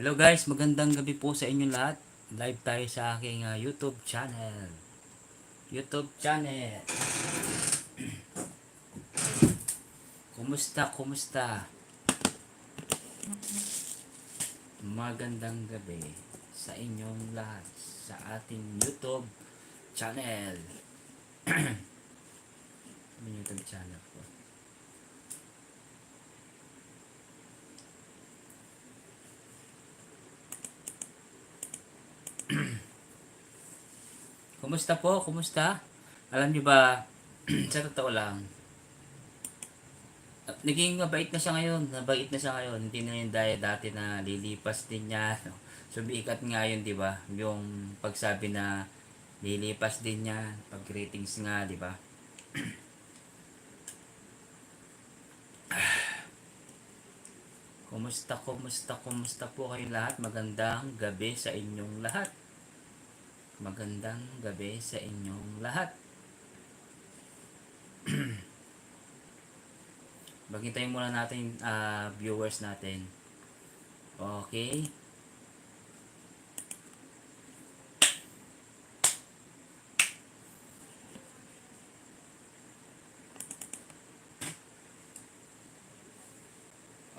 Hello guys, magandang gabi po sa inyo lahat. Live tayo sa aking YouTube channel. YouTube channel. Kumusta, kumusta? Magandang gabi sa inyong lahat sa ating YouTube channel. YouTube channel po. Kumusta po? Kumusta? Alam niyo ba, sa totoo lang, naging mabait na siya ngayon. Mabait na siya ngayon. Hindi na yung dati na lilipas din niya. Sumikat nga yun, di ba? Yung pagsabi na lilipas din niya. Pag ratings nga, di ba? Kumusta, kumusta, kumusta po kayong lahat? Magandang gabi sa inyong lahat. Magandang gabi sa inyong lahat. Bagitayin muna natin viewers natin. Okay.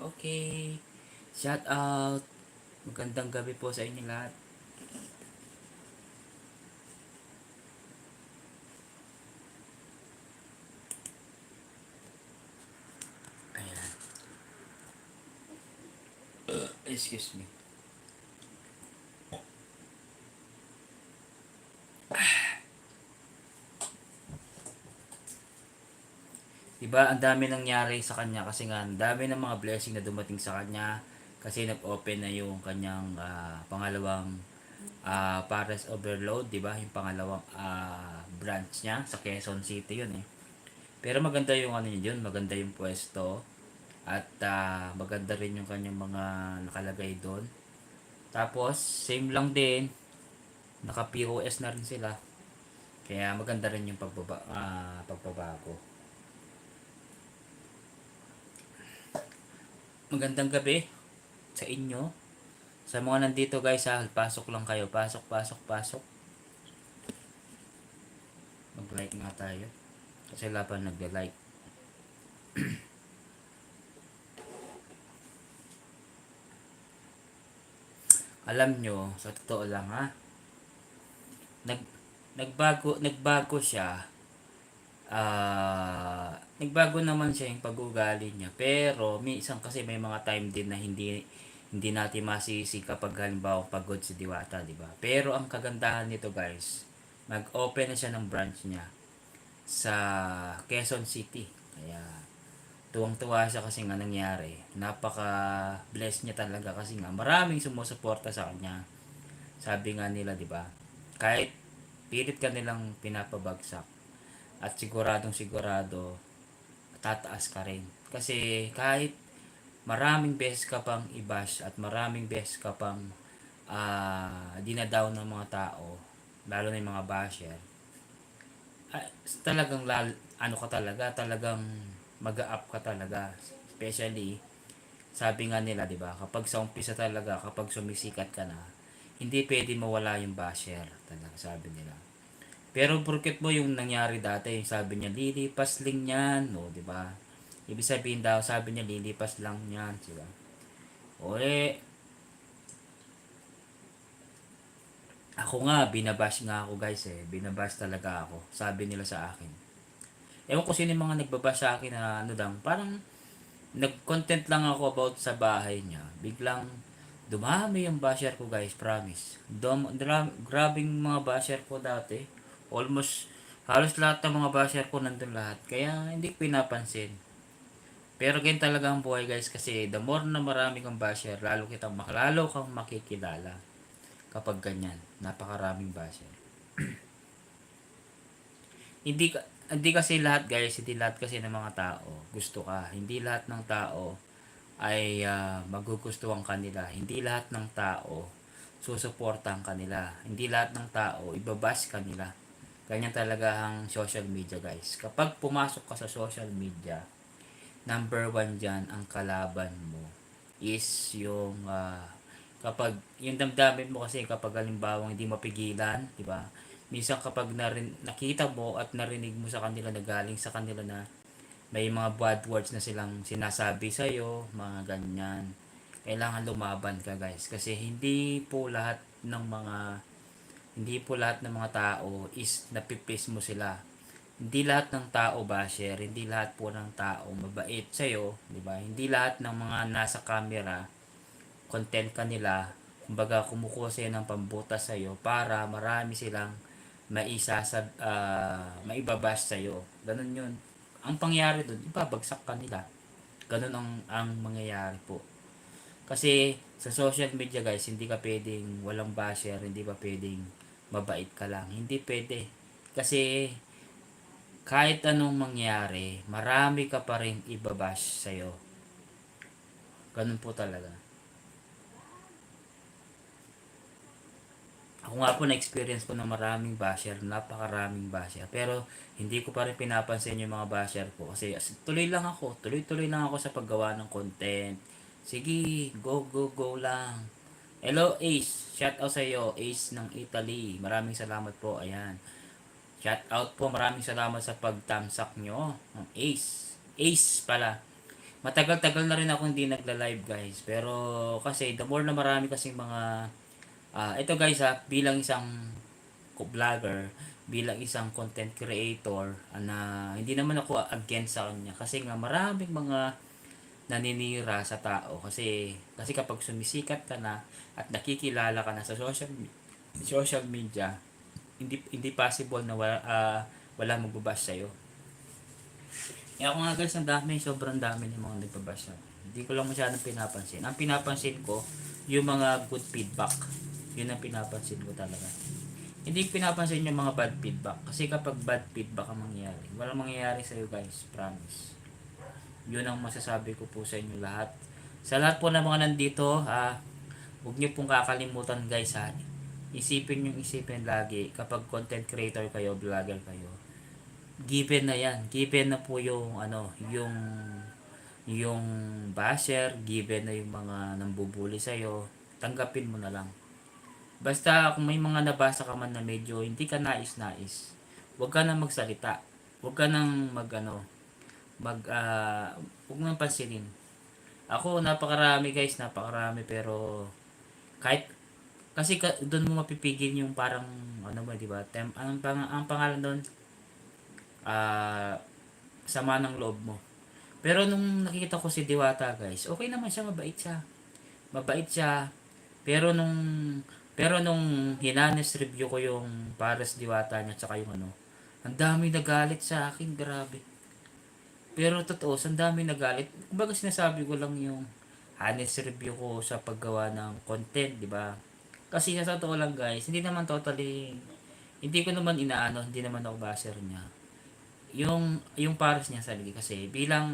Okay. Shout out. Magandang gabi po sa inyo lahat. Ayan. Excuse me. Diba, ang dami nangyari sa kanya kasi nga ang dami ng mga blessing na dumating sa kanya kasi nag-open na yung kanyang pangalawang Pares Overload, diba? Yung pangalawang branch niya sa Quezon City yun eh. Pero maganda yung ano yun, maganda yung pwesto at maganda rin yung kanyang mga nakalagay doon. Tapos, same lang din, naka POS na rin sila. Kaya maganda rin yung pagbabago. Magandang gabi sa inyo. Sa mga nandito guys pasok lang kayo. Pasok, pasok, pasok. Mag-like nga tayo. Kasi laban nagla-like. Alam nyo, sa totoo lang ha, nag, nagbago siya. Nagbago naman siya yung pag-ugali niya. Pero, minsan kasi may mga time din na hindi natin masisi kapag halimbawa pagod si Diwata, di ba? Pero ang kagandahan nito guys, mag-open na siya ng branch niya sa Quezon City. Kaya tuwang-tuwa siya kasi nga nangyari. Napaka-bless niya talaga kasi nga maraming sumusuporta sa kanya. Sabi nga nila, di ba? Kahit pilit ka nilang pinapabagsak at siguradong sigurado tataas ka rin. Kasi kahit maraming beses ka pang i-bash at maraming beses ka pang dinadown ng mga tao, lalo na yung mga basher, ah, talagang ano ka talaga, talagang mag-up ka talaga. Especially, sabi nga nila, di ba, kapag sa umpisa talaga, kapag sumisikat ka na, hindi pwede mawala yung basher, talaga sabi nila. Pero porket mo yung nangyari dati, yung sabi niya, lilipas lang yan, no, di ba? Ibig sabihin daw, sabi niya, lilipas lang yan, di ba? O ako nga, binabash nga ako guys eh. Binabash talaga ako. Sabi nila sa akin. Ewan ko sino yung mga nagbabash sa akin na ano lang, parang nag-content lang ako about sa bahay niya. Biglang dumami yung basher ko guys, promise. Grabing mga basher ko dati. Almost, halos lahat ng mga basher ko nandun lahat. Kaya hindi ko pinapansin. Pero ganyan talaga ang buhay guys kasi the more na marami kang basher, lalo kang makikilala kapag ganyan. Napakaraming basher. Hindi hindi kasi lahat guys, hindi lahat kasi ng mga tao gusto ka. Hindi lahat ng tao ay magugustuhan kanila. Hindi lahat ng tao susuportahan kanila. Hindi lahat ng tao ibabash kanila. Ganyan talaga ang social media guys. Kapag pumasok ka sa social media, number one dyan ang kalaban mo is yung Kapag yung damdamin mo kasi kapag halimbawa hindi mapigilan, di ba? Minsan kapag nakita mo at narinig mo sa kanila na galing sa kanila na may mga bad words na silang sinasabi sa iyo, mga ganyan. Kailangan lumaban ka, guys, kasi hindi po lahat ng mga tao is napipis mo sila. Hindi lahat ng tao basher, hindi lahat po ng tao mabait sa iyo, di ba? Hindi lahat ng mga nasa camera content kanila, kumbaga kumukuha sila ng pambutas sa iyo para marami silang maibabash sa iyo. Ganun 'yun. Ang pangyayari doon, ibabagsak kanila. Ganun ang mangyayari po. Kasi sa social media, guys, hindi ka pwedeng walang basher, hindi ba pwedeng mabait ka lang. Hindi pwede. Kasi kahit anong mangyari, marami ka pa rin ibabash sa'yo. Ganun po talaga. Ako nga po na-experience ko na maraming basher, napakaraming basher. Pero hindi ko pa rin pinapansin yung mga basher ko kasi tuloy-tuloy lang ako sa paggawa ng content. Sige, go, go, go lang. Hello Ace, shout out sa iyo, Ace ng Italy. Maraming salamat po, ayan. Shout out po, maraming salamat sa pagtamsak nyo ng Ace. Ace pala. Matagal-tagal na rin ako hindi nagla-live, guys. Pero kasi the more na marami kasing mga ito guys, bilang isang vlogger, bilang isang content creator, na hindi naman ako against sa kanya kasi nga maraming mga naninira sa tao kasi kapag sumisikat ka na at nakikilala ka na sa social media, hindi possible na wala magbabash sa iyo. Ako nga guys, sobrang dami ng mga nagbabash. Hindi ko lang masyadong pinapansin. Ang pinapansin ko, yung mga good feedback. Yun ang pinapansin ko talaga. Hindi ko pinapansin yung mga bad feedback. Kasi kapag bad feedback ang mangyayari, walang mangyayari sa'yo guys. Promise. Yun ang masasabi ko po sa inyo lahat. Sa lahat po ng mga nandito, huwag niyo pong kakalimutan guys isipin lagi kapag content creator kayo, vlogger kayo. Given na yan. Given na po yung yung basher, given na yung mga nambubuli sa'yo, tanggapin mo na lang. Basta kung may mga nabasa ka man na medyo hindi ka nais-nais, huwag ka nang magsalita. Huwag ka nang huwag nang pansinin. Ako, napakarami pero kahit, kasi doon mo mapipigil yung parang, ano ba, di ba? Ang pangalan doon, sama ng loob mo. Pero nung nakikita ko si Diwata, guys, okay naman siya, mabait siya. Mabait siya. Pero nung hinanes review ko yung Pares Diwata niya tsaka yung ang dami nagalit sa akin, grabe. Pero totoo, ang dami nagalit. Kumbaga sinasabi ko lang yung honest review ko sa paggawa ng content, di ba? Kasi sa totoo lang guys, hindi ko naman hindi naman ako basher niya. Yung Pares niya sa kasi bilang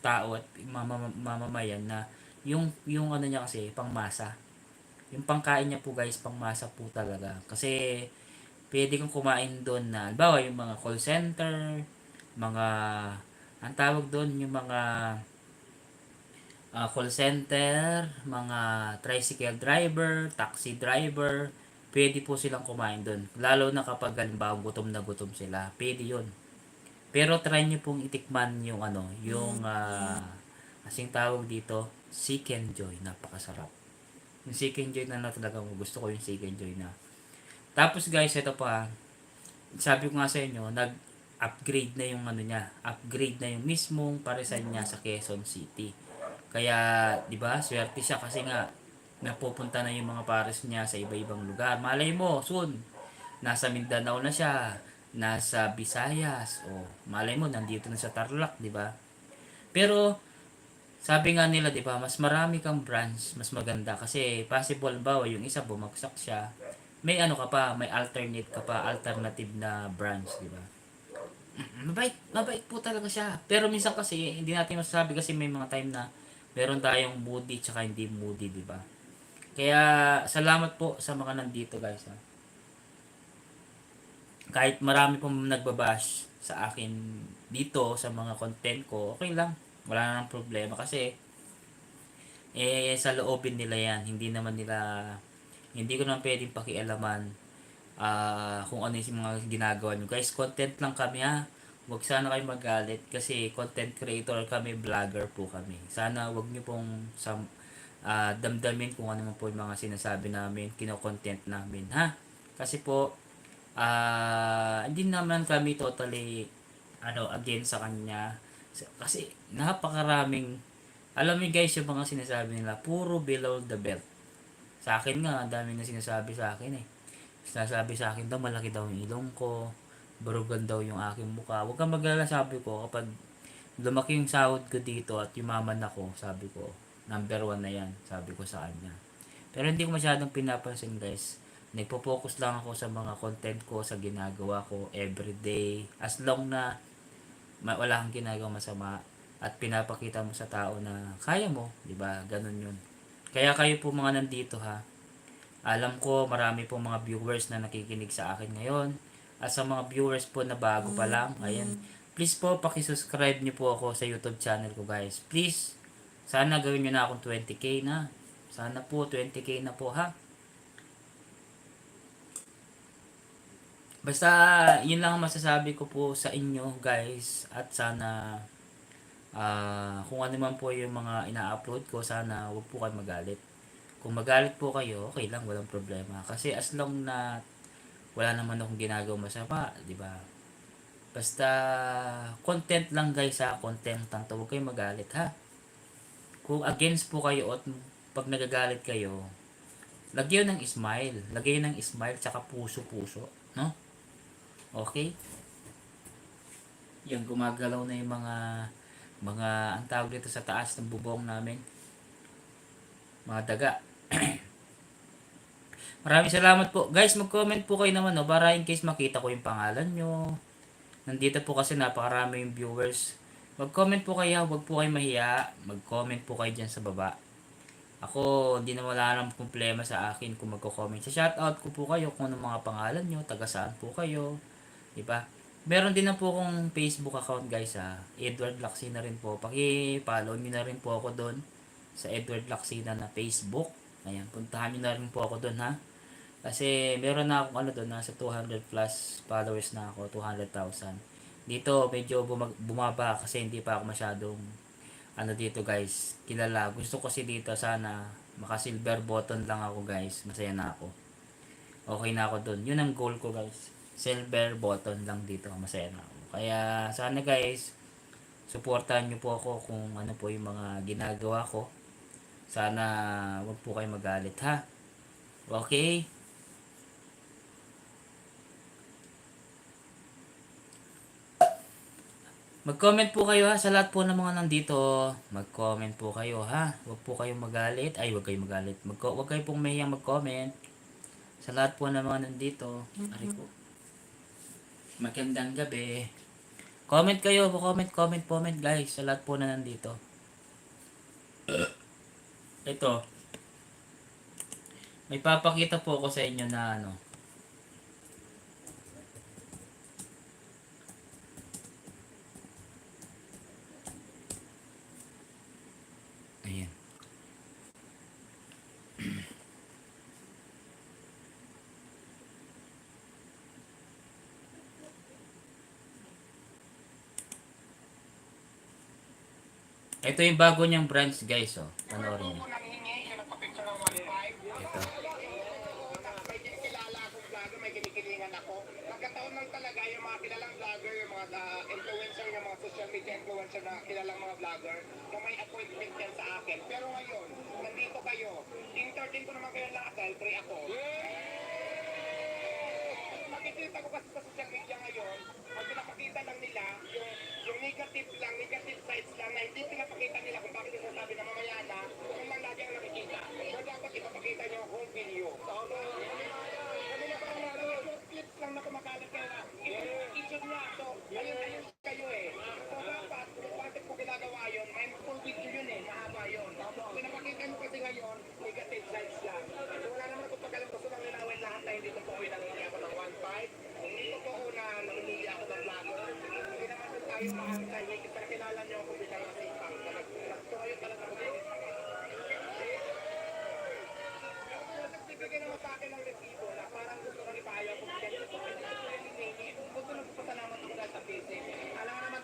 tao at mamamayan na yung niya kasi pangmasa. Yung pangkain niya po guys, pangmasa po talaga. Kasi pwede kang kumain doon na, halimbawa yung mga call center, mga, ang tawag doon, yung mga call center, mga tricycle driver, taxi driver, pwede po silang kumain doon. Lalo na kapag halimbawa gutom na gutom sila, pwede yun. Pero try nyo pong itikman yung kasing tawag dito, Seek and Joy. Napakasarap. Yung Seek and Joy na talaga gusto ko yung Seek and Joy na. Tapos guys, ito pa, sabi ko nga sa inyo, upgrade na yung upgrade na yung mismong parisan niya sa Quezon City. Kaya, di ba, swerte siya kasi nga napupunta na yung mga pares niya sa iba-ibang lugar. Malay mo, soon, nasa Mindanao na siya, nasa Visayas, o malay mo, nandito na sa Tarlac, di ba? Pero, sabi nga nila, di ba, mas marami kang branch, mas maganda. Kasi, possible ba, yung isa bumagsak siya, may may alternative na branch, di ba? Mabait po talaga siya. Pero minsan kasi, hindi natin masasabi kasi may mga time na meron tayong moody tsaka hindi moody, di ba? Kaya, salamat po sa mga nandito guys. Kahit marami pong nagbabash sa akin dito sa mga content ko, okay lang. Wala nang problema kasi sa loobin nila yan. Hindi ko naman pwedeng pakialaman kung ano yung mga ginagawa nyo. Guys, content lang kami ha. Huwag sana kayo magalit kasi content creator kami, vlogger po kami. Sana huwag nyo pong damdamin kung ano man po yung mga sinasabi namin, kino-content namin ha. Kasi po, hindi naman kami totally against sa kanya. Kasi napakaraming, alam mo guys, yung mga sinasabi nila, puro below the belt. Sa akin nga, ang dami na sinasabi sa akin eh. Sinasabi sa akin daw, malaki daw yung ilong ko, barugan daw yung aking mukha. Huwag kang mag-alala, sabi ko, kapag lumaki yung sahod ko dito at yumaman ako, sabi ko, number 1 na yan, sabi ko sa kanya. Pero hindi ko masyadong pinapansin guys. Nagpo-focus lang ako sa mga content ko, sa ginagawa ko everyday. As long na wala kang ginagawa masama at pinapakita mo sa tao na kaya mo, 'di ba? Ganun 'yun. Kaya kayo po mga nandito ha. Alam ko marami pong mga viewers na nakikinig sa akin ngayon. At sa mga viewers po na bago pa lang, ayan, please po paki-subscribe niyo po ako sa YouTube channel ko guys. Please, sana gawin niyo na akong 20k na. Sana po 20k na po ha. Basta yun lang ang masasabi ko po sa inyo guys at sana kung ano man po yung mga ina-upload ko sana wag po kayo magalit. Kung magalit po kayo, okay lang, walang problema. Kasi as long na wala naman akong ginagawa masama, di ba? Basta content lang guys ha, content lang to. Huwag kayong magalit ha. Kung against po kayo at pag nagagalit kayo, lagyan ng smile. Lagyan ng smile tsaka puso-puso, no? Okay? Yung gumagalaw na yung mga ang tawag dito sa taas ng bubong namin. Mga daga. Maraming salamat po. Guys, mag-comment po kayo naman no, para in case makita ko yung pangalan nyo. Nandito po kasi napakarami yung viewers. Mag-comment po kayo, huwag po kayo mahiya. Mag-comment po kayo dyan sa baba. Ako, hindi na wala nang problema sa akin kung magko-comment. Sa shoutout ko po kayo kung anong mga pangalan nyo, taga saan po kayo. Diba? Meron din na po akong Facebook account guys ha. Edward Lacsina rin po. Paki-follow nyo na rin po ako doon sa Edward Lacsina na Facebook. Ayan, puntahan nyo na rin po ako doon ha. Kasi meron na akong doon, nasa 200 plus followers na ako, 200,000. Dito medyo bumaba kasi hindi pa ako masyadong dito guys, kilala. Gusto ko kasi dito sana maka silver button lang ako guys. Masaya na ako. Okay na ako doon. Yun ang goal ko guys. Silver button lang dito. Masaya na ako. Kaya sana guys, suportahan nyo po ako kung ano po yung mga ginagawa ko. Sana wag po kayo magalit ha. Okay? Mag-comment po kayo ha sa lahat po ng mga nandito. Mag-comment po kayo ha. Huwag po kayong magalit. Ay, huwag kayong magalit. Huwag kayo pong mahiyang mag-comment. Sa lahat po ng mga nandito. Ari ko. Magandang gabi. Comment kayo. Comment guys. Sa lahat po na nandito. Ito. May papakita po ako sa inyo na Ayan. Ito yung bago niyang branch guys oh. Panoorin niyo. Ito. May kinikilingan ako. Nagkataon lang talaga yung mga kilalang vlogger, yung mga influencer, yung mga social media influencer na kilalang mga vlogger na may appointment yan sa akin. Pero ngayon, nandito kayo. Entertain ko naman kayo lahat dahil free ako. Nakikita ko kasi sa social media ngayon, ang pinapakita lang nila, yung negative lang, negative sides lang na hindi pinapakita nila kung bakit sinasabi na mamaya na, kung lang lagi ang nakikita. So dapat ipapakita nyo ang whole video. Clips lang na kumakalat kayo na. Issue nga. So, ayun kayo eh. So, dapat, kung bakit ko ginagawa yun, may full video yun eh. Mahaba yun. Pinapakita nyo kasi ngayon, negative sides lang. So, wala naman ako pagkalang gusto lang linawin lahat na hindi totoo yung nangyari ako ng 1.5. Hindi totoo na namimili ako ng vlogger. Hindi naman doon tayo mahal sa inyo. Kasi kilala nyo ako bilang masipag. So, ngayon talaga ako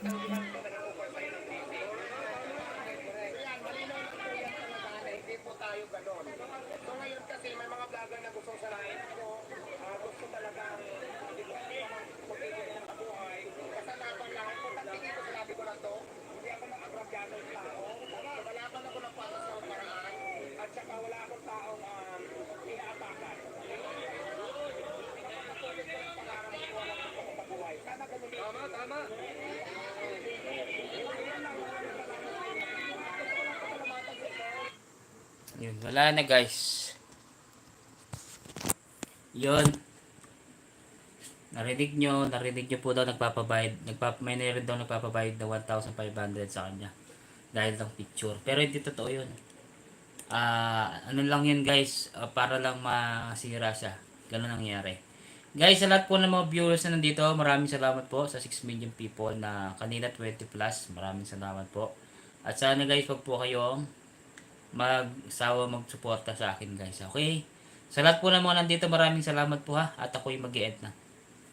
tanggihan ko na nag-offer sa'yo ng leasing. So yan, malinaw lang po yan talaga na hindi po tayo ganon. So ngayon kasi may mga vlogger na gustong sarayin ako, gusto talagang magiging ng kabuhay. Kasalapan lang, importante dito sinabi ko na to, hindi ako mag-agrabyado ng tao. Walapan ako ng patas ng paraan, at saka wala akong taong inaatakan. Patuloy ko lang pangarap ko ng pagpapabuhay. Sana ganun din. Tama. Yun, wala na guys. Yun. Narinig nyo po daw nagpapabayad, may rin daw nagpapabayad na 1,500 sa kanya. Dahil ng picture. Pero hindi totoo yun. Ano lang yun guys, para lang masira siya. Ganun nangyari. Guys, sa lahat po ng mga viewers na nandito, maraming salamat po sa 6 million people na kanina 20 plus. Maraming salamat po. At sana guys, wag po kayong magsawa magsuporta sa akin guys. Okay? Sa lahat po ng mga nandito, maraming salamat po ha. At ako'y mag-e-end na.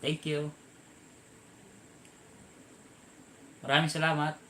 Thank you. Maraming salamat.